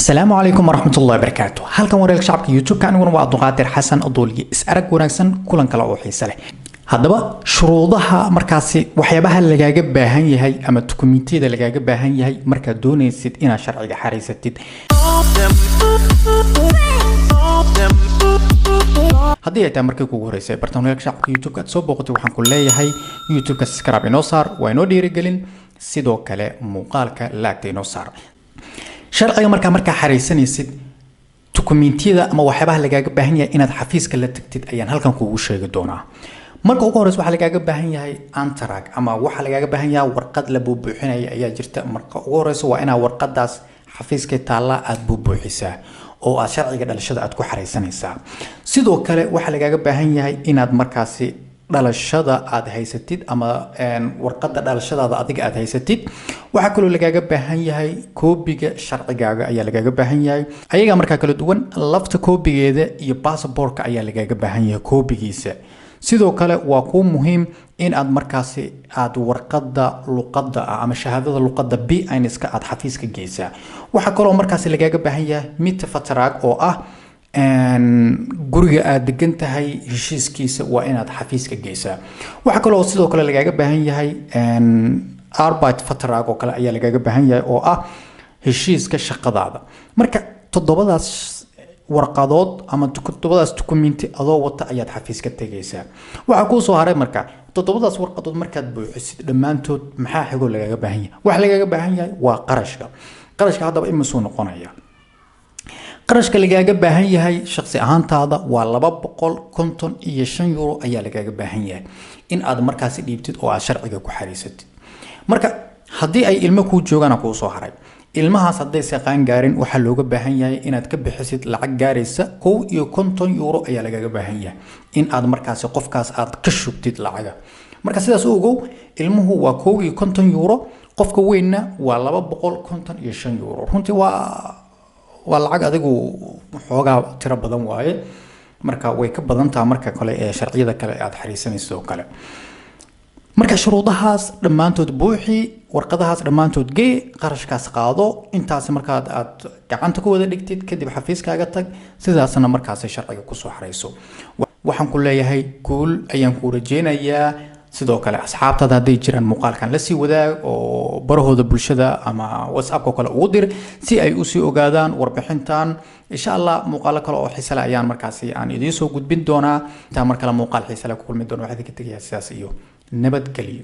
السلام عليكم ورحمة الله وبركاته. halkan wareelka shacabka YouTube ka aniguna waa Abduqaadir Xasan Aduulye is arag wanaagsan kulan kale oo xiiso leh. Haddaba shuruudaha markaasi waxyaabaha lagaaga baahan yahay ama dukumiintiyada lagaaga baahan yahay marka doonaysid inaad sharciga xariisatid. haddii ay tahay markii kugu horeysay barnaamijka shacabka YouTube ka soo booqatay waxaan ku leeyahay YouTube ka subscribe inoo saar waa inoo dhiirigelin sidoo kale muuqaalka like inoo saar. sharciga marka xariisanaysid dukumiintiyada ama waxyaabaha lagaaga baahan yahay inaad xafiiska la tagtid ayaan halkan kuugu sheegi doonaa. marka ugu horeysa waxa lagaaga baahan yahay antrag ama waxa lagaaga baahan yahay warqad la buuxinay ayaa jirta. marka ugu horeysa waa inaad warqadaas xafiiska taala aad buuxisaa oo aad sharciga dhalashada aad ku xariisanaysaa. sidoo kale waxa lagaaga baahan yahay inaad markaasi dhalashada aad haysatid ama warqada dhalashadaada adiga aad haysatid. waxa kale oo lagaaga baahan yahay koobiga sharcigaaga ayaa lagaaga baahan yahay ayaga marka kala duwan lafta koobigeeda iyo passportka ayaa lagaaga baahan yahay koobigiisa. sidoo kale waa ku muhiim in aad markaasi aad warqada luqadda ama shahaadada luqadda B1-ska aad xafiiska geysaa. waxa kale oo markaasi lagaaga baahan yahay mid fatraag oo ah guriga aad degan tahay heshiiskiisa waa inaad xafiiska geysaa. waxa kale oo sidoo kale lagaaga baahan yahay arbeit fatraag oo kale ayaa lagaaga baahan yahay oo ah heshiiska shaqadaada. marka toddobadaas warqadood ama toddobadaas dukumiinti adoo wata ayaad xafiiska tagaysaa. waxa ku soo haray marka toddobadaas warqadood markaad buuxisid dhammaantood maxaa xigo lagaaga baahan yahay. waxa lagaaga baahan yahay waa qarashka haddaba imisuu noqonaya. qarashka lagaaga baahan yahay shakhsi ahaantaada waa 255 euro ayaa lagaaga baahan yahay in aad markaasi dhiibtid oo aad sharciga ku xariisatid. marka haddii ay ilmo ku joogaan ku soo haray ilmahaas hadday saqaan gaarin waxa looga baahan yahay inaad ka bixisid lacag gaaraysa 51 euro ayaa lagaaga baahan yahay in aad markaasi qofkaas aad ka shubtid lacaga. marka sidaas u ogow ilmuhu waa 51 euro qofka weynna waa 255 euro. runtii waa lacag adigu xoogaa tiro badan waaye marka way ka badan tahay marka kale ee sharciyada kale aad xariisanayso kale. marka shuruudahaas dhammaantood buuxi warqadahaas dhammaantood gee qarashkaas qaado intaas marka aad gacanta ku wada dhigtid kadib xafiiskaaga tag sidaasna markaas sharciga ku soo xareyso. waxaan ku leeyahay guul ayaan ku rajeynayaa. sidoo kale asxaabtada haday jiraan muuqaalkan la sii wadaag oo barahooda bulshada ama WhatsApp kale ugu dir si ay u sii ogaadaan warbixintan. insha Allah muuqaal kale oo xiiso leh ayaan markaasi aan idin soo gudbin doonaa. inta markale muuqaal xiiso leh ku kulmi doono waxaad ka tagaysaa sidaas iyo nabadgelyo.